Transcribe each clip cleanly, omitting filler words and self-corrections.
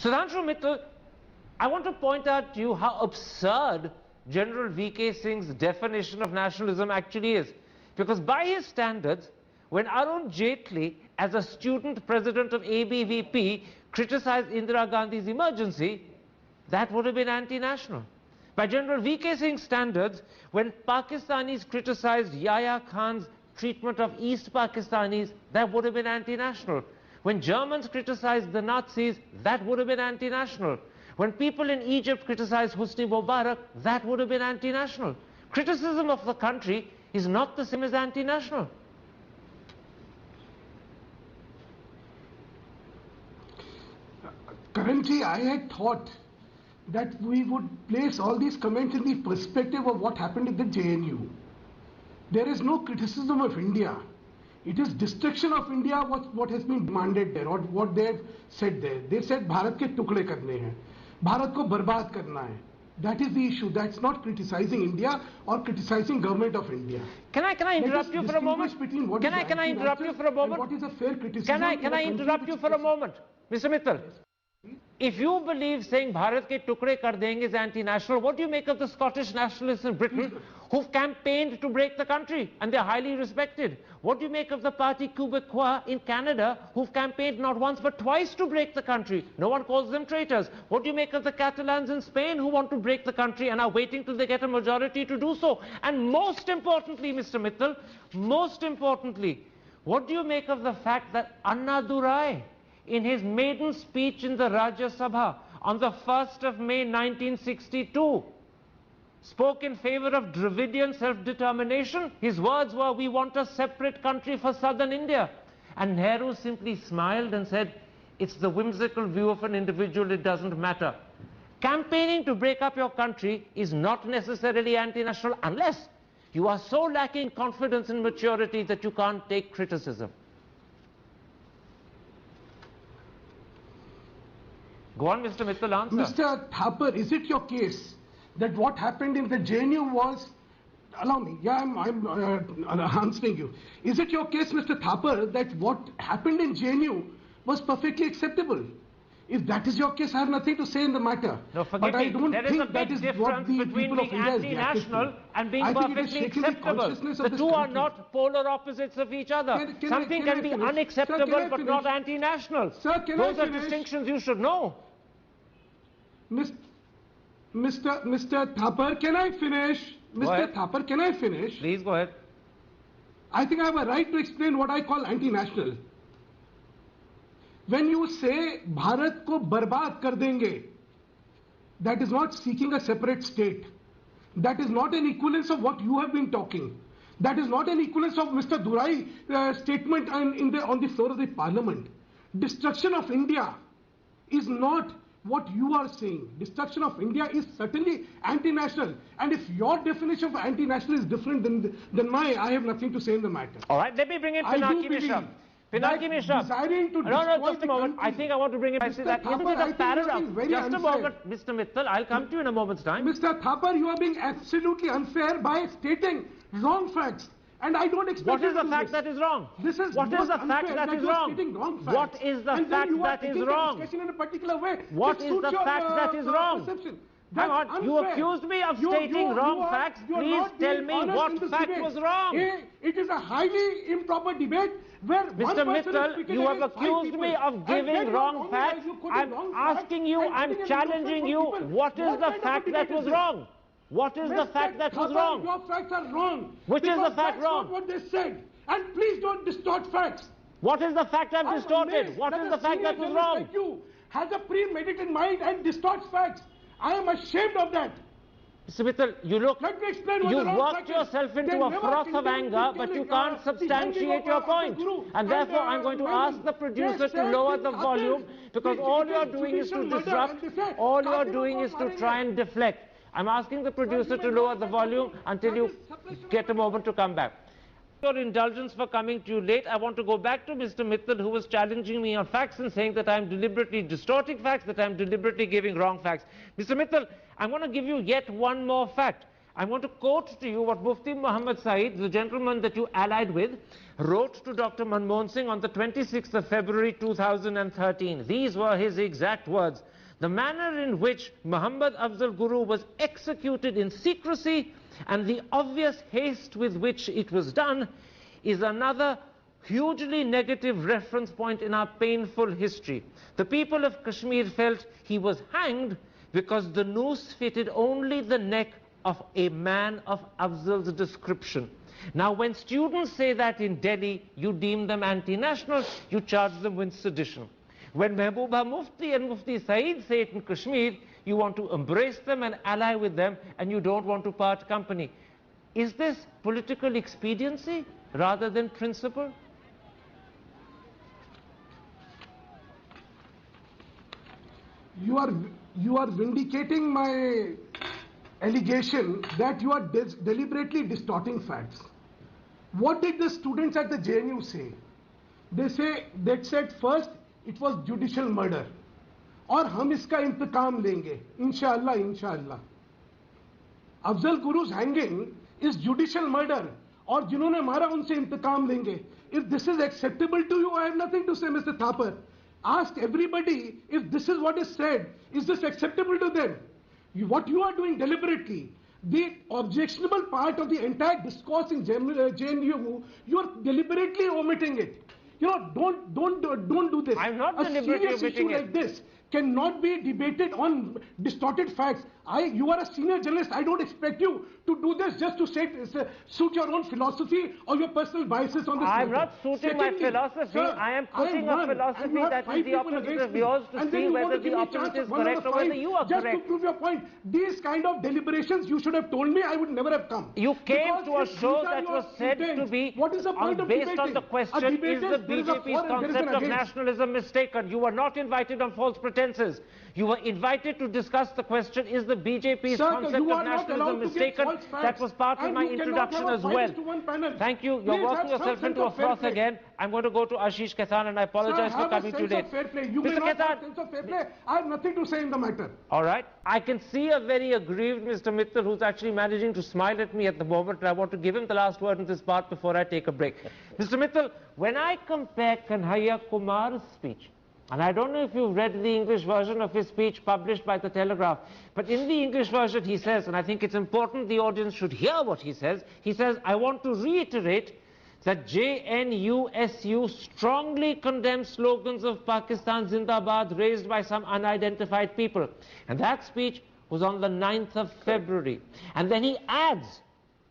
Sudhanshu Mittal, I want to point out to you how absurd General V.K. Singh's definition of nationalism actually is. Because by his standards, when Arun Jaitley, as a student president of ABVP, criticized Indira Gandhi's emergency, that would have been anti-national. By General V.K. Singh's standards, when Pakistanis criticized Yahya Khan's treatment of East Pakistanis, that would have been anti-national. When Germans criticized the Nazis, that would have been anti-national. When people in Egypt criticized Hosni Mubarak, that would have been anti-national. Criticism of the country is not the same as anti-national. Currently, I had thought that we would place all these comments in the perspective of what happened in the JNU. There is no criticism of India. It is destruction of India what has been demanded there, or what they have said there. They said Bharat ke tukde karne hain, Bharat ko barbad karna hai. That is the issue. That's not criticizing India or criticizing government of India. Can I interrupt you for a moment? Can I interrupt you for a moment? What is a fair criticism? Can I interrupt you for a moment, Mr. Mittal? If you believe saying Bharat ke tukde kar denge is anti-national, what do you make of the Scottish nationalists in Britain who've campaigned to break the country and they're highly respected? What do you make of the Parti Québécois in Canada who've campaigned not once but twice to break the country? No one calls them traitors. What do you make of the Catalans in Spain who want to break the country and are waiting till they get a majority to do so? And most importantly, Mr. Mittal, most importantly, what do you make of the fact that Annadurai, in his maiden speech in the Rajya Sabha on the 1st of May 1962, spoke in favor of Dravidian self-determination? His words were, "We want a separate country for southern India." And Nehru simply smiled and said, "It's the whimsical view of an individual, it doesn't matter." Campaigning to break up your country is not necessarily anti-national unless you are so lacking confidence and maturity that you can't take criticism. Go on, Mr. Mittal, answer. Mr. Thapar, is it your case that what happened in the JNU was, allow me, yeah, I'm answering you. Is it your case, Mr. Thapar, that what happened in JNU was perfectly acceptable? If that is your case, I have nothing to say in the matter. No, forgive me, there is a big difference between being anti-national and being perfectly acceptable. The two are not polar opposites of each other. Something can be unacceptable but not anti-national. Those are distinctions you should know. Mr. Thapar, can I finish? Mr. Thapar, can I finish? Please go ahead. I think I have a right to explain what I call anti-national. When you say Bharat ko barbad kar denge, that is not seeking a separate state. That is not an equivalence of what you have been talking. That is not an equivalence of Mr. Durai's statement on the floor of the parliament. Destruction of India is not what you are saying. Destruction of India is certainly anti-national. And if your definition of anti-national is different than mine, I have nothing to say in the matter. All right, let me bring in Pinaki Mishra. Pinaki Mishra. No, just a moment. I think I want to bring in. Isn't it a paradox? Just a moment, Mr. Mittal. I'll come to you in a moment's time. Mr. Thapar, you are being absolutely unfair by stating wrong facts. And I don't expect. What is the fact that is wrong? What is the fact that is wrong? What is the fact that is wrong? What is the fact that is wrong? Hang on, you accused me of stating wrong facts. Please tell me what fact was wrong. It is a highly improper debate where Mr. Mittal, you have accused me of giving wrong facts. I'm asking you, I'm challenging you, what is the fact that was wrong? What is the fact that was wrong? Your facts are wrong. Which is the fact wrong? That's not what they said. And please don't distort facts. What is the fact I've distorted? What is the fact that was wrong? Like you has a premeditated mind and distorts facts. I am ashamed of that. Mr. Mittal, you look, let me explain what you worked yourself into a froth of anger, but you can't substantiate your point. And therefore, I'm going to ask the producer to lower the volume, because all you're doing is to disrupt, all you're doing is to try and deflect. I'm asking the producer to lower the volume until you get a moment to come back. Your indulgence for coming to you late. I want to go back to Mr. Mittal, who was challenging me on facts and saying that I'm deliberately distorting facts, that I'm deliberately giving wrong facts. Mr. Mittal, I'm going to give you yet one more fact. I'm going to quote to you what Mufti Muhammad Saeed, the gentleman that you allied with, wrote to Dr. Manmohan Singh on the 26th of February 2013. These were his exact words. The manner in which Muhammad Afzal Guru was executed in secrecy and the obvious haste with which it was done is another hugely negative reference point in our painful history. The people of Kashmir felt he was hanged because the noose fitted only the neck of a man of Afzal's description. Now, when students say that in Delhi, you deem them anti-national, you charge them with sedition. When Mehbooba Mufti and Mufti Saeed say it in Kashmir, you want to embrace them and ally with them, and you don't want to part company. Is this political expediency rather than principle? You are vindicating my allegation that you are deliberately distorting facts. What did the students at the JNU say? They said first it was judicial murder और हम इसका इंतकाम लेंगे इंशाअल्लाह इंशाअल्लाह. Afzal गुरु's hanging is judicial murder और जिन्होंने मारा उनसे इंतकाम लेंगे. If this is acceptable to you, I have nothing to say, Mr. Thapar. Ask everybody if this is what is said. Is this acceptable to them? What you are doing deliberately, the objectionable part of the entire discourse in JNU, you are deliberately omitting it. You know, don't do this. I'm not a deliberately serious omitting issue it. like this cannot be debated on distorted facts. You are a senior journalist. I don't expect you to do this just to suit your own philosophy or your personal biases on this matter. I'm not suiting my philosophy. Sir, I am putting a philosophy that is the opposite of yours to see whether the opposite is correct or whether you are just correct. Just to prove your point, these kind of deliberations you should have told me. I would never have come. You came Because to a if show these are that your was said to intents, be what is the point of based on debating? the question, is the there is a BJP's for and there is an concept of against. nationalism mistaken? You were not invited on false pretenses. You were invited to discuss the question, is the BJP's Sir, concept you of are not nationalism allowed to give mistaken? false facts. That was part of And my you cannot introduction have a as 5 well. to 1 panel. Thank you. You're Please working have some yourself sense into a of fair froth play. again. I'm going to go to Ashish Khaitan and I apologize Sir, for have a coming too sense late. of fair play. You may Mr. not have Khaitan, sense of fair play. I have nothing to say in the matter. all right. I can see a very aggrieved Mr. Mittal who's actually managing to smile at me at the moment, and I want to give him the last word in this part before I take a break. Mr. Mittal, when I compare Kanhaiya Kumar's speech, and I don't know if you've read the English version of his speech published by the Telegraph, but in the English version he says, and I think it's important the audience should hear what he says, I want to reiterate that JNU-SU strongly condemns slogans of Pakistan Zindabad raised by some unidentified people. And that speech was on the 9th of February. And then he adds,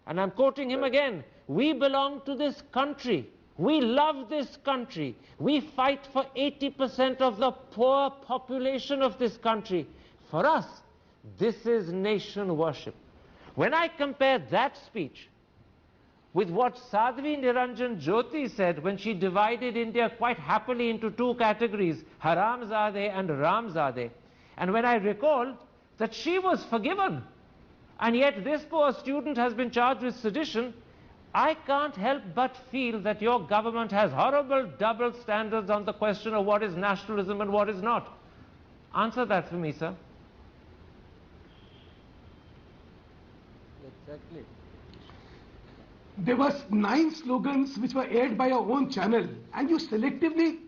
and I'm quoting him again, we belong to this country. We love this country. We fight for 80% of the poor population of this country. For us, this is nation worship. When I compare that speech with what Sadhvi Niranjan Jyoti said when she divided India quite happily into two categories, Haramzadeh and Ramzadeh, and when I recall that she was forgiven, and yet this poor student has been charged with sedition, I can't help but feel that your government has horrible double standards on the question of what is nationalism and what is not. Answer that for me, sir. Exactly. There were 9 slogans which were aired by your own channel, and you selectively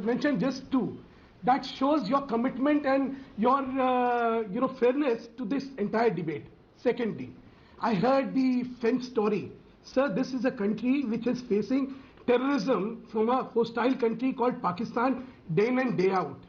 mentioned just 2. That shows your commitment and your fairness to this entire debate. Secondly, I heard the fence story. Sir, this is a country which is facing terrorism from a hostile country called Pakistan day in and day out.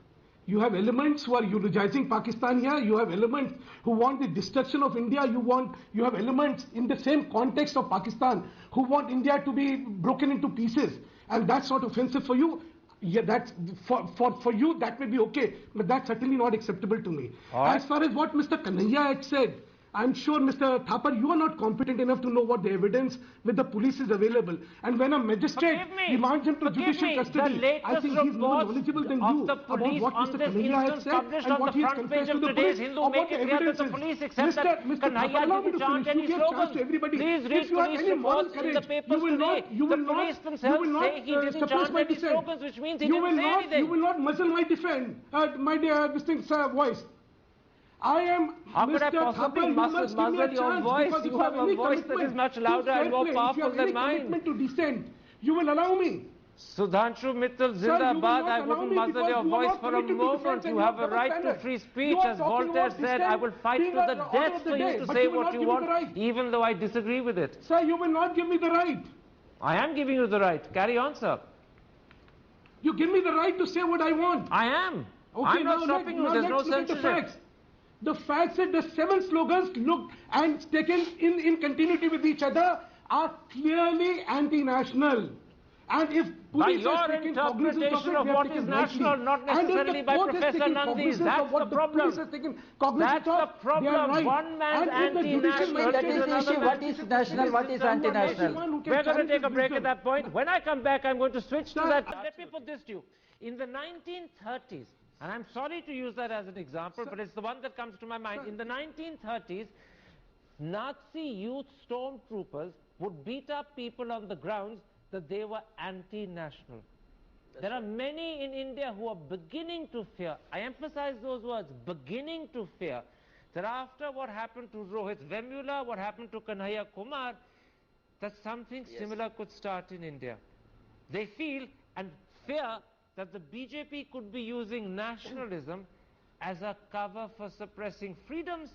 You have elements who are eulogizing Pakistan here. You have elements who want the destruction of India. You have elements in the same context of Pakistan who want India to be broken into pieces. And that's not offensive for you. Yeah, that's for you that may be okay, but that's certainly not acceptable to me. Right. As far as what Mr. Kanhaiya had said, I'm sure, Mr. Thapar, you are not competent enough to know what the evidence with the police is available. And when a magistrate demands him to judicial custody, I think he's more knowledgeable than you about what Mr. Kanhaiya has said and what he has confessed to the police or what the evidence is. Mr. Thapar, allow me to finish. You give chance to everybody. If you have any moral courage, you will not suppress my dissent. You will not muzzle my voice. I am How could I Mr. possibly Thapar, you must give me a muzzle your chance, voice? because if You have a any voice that is commitment much to louder and fair more play, if you powerful have any than mine. commitment to dissent, you will allow me. Sudhanshu Mittal Sir, you will Zindabad, not I allow wouldn't me muzzle because your you are voice not for a committed to moment. defense and You you have have a double right to standards. free You speech. are As talking Voltaire about said, I dissent will fight being to the the order death of the for you day, to but say you will what not you give me the want, right. even though I disagree with it. Sir, you will not give me the right. I am giving you the right. Carry on, sir. You give me the right to say what I want. I am. Okay, I'm not stopping you. There's no let's look at the censorship. facts. The facts that the 7 slogans looked and taken in continuity with each other are clearly anti-national. And if By police your has taken cognizance interpretation it, of they have what is taken national, rightly. not And if necessarily the by court has Professor taken Nandis, cognizance that's of what the the police problem. has taken cognizance That's the of, they are problem. right. One man's And if the judicial anti-national That is is the another issue. What is national, what is anti-national? We're going to take a break at that point. When I come back, I'm going to switch to Sir, that. Let me put this to you. In the 1930s, and I'm sorry to use that as an example, but it's the one that comes to my mind. In the 1930s, Nazi youth stormtroopers would beat up people on the grounds that they were anti-national. There are many in India who are beginning to fear, I emphasize those words, beginning to fear, that after what happened to Rohit Vemula, what happened to Kanhaiya Kumar, that something similar could start in India. They feel and fear that the BJP could be using nationalism as a cover for suppressing freedoms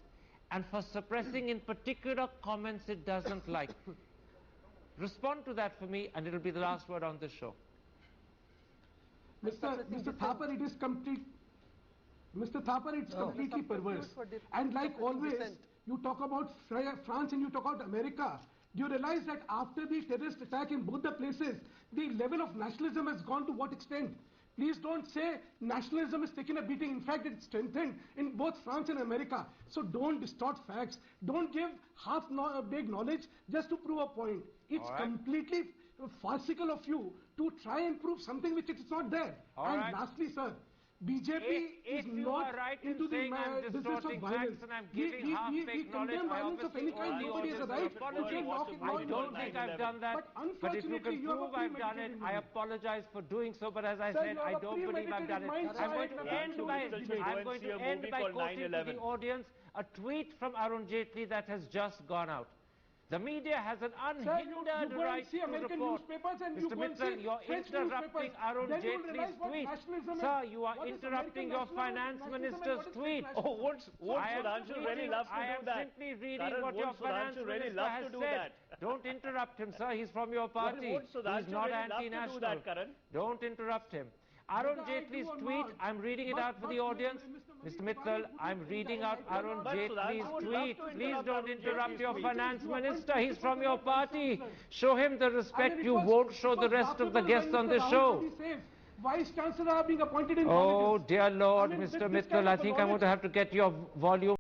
and for suppressing in particular comments it doesn't like. Respond to that for me, and it'll be the last word on this show. Mr. Thapar, it is complete. Mr. Thapar, it's completely perverse. And like always, you talk about France and you talk about America. Do you realize that after the terrorist attack in both the places, the level of nationalism has gone to what extent? Please don't say nationalism has taken a beating. In fact, it's strengthened in both France and America. So don't distort facts. Don't give half-baked knowledge just to prove a point. It's completely farcical of you to try and prove something which is not there. Lastly, sir, BJP is not into the business of violence. And I'm giving we condemn violence of any kind. Nobody has a right to change law in law. I don't think I've done that, but if you can prove I've done it, I apologize for doing so, but as I said, I don't believe I've done it. I'm going to end by quoting to the audience a tweet from Arun Jaitley that has just gone out. The media has an unhindered right to report. Mr. Mittal, you're interrupting Arun Jaitley's tweet. Sir, you are interrupting your finance minister's tweet. Oh, won't Sudhanshu really love to do that? I am simply reading Karan, what your won't finance Sudhanshu really minister love has to do said. that? Don't interrupt him, sir. He's from your party. Won't Sudhanshu He's not really love to do anti-national. that, Karan? Don't interrupt him. Arun Jaitley's tweet, I'm reading it out for the audience. Mr. Mittal, I'm reading out Arun Jaitley's tweet. Please don't interrupt your finance minister. He's from your party. Show him the respect you won't show the rest of the guests on this show. Vice Chancellor are being appointed in Oh, dear Lord, Mr. Mittal, I think I'm going to have to get your volume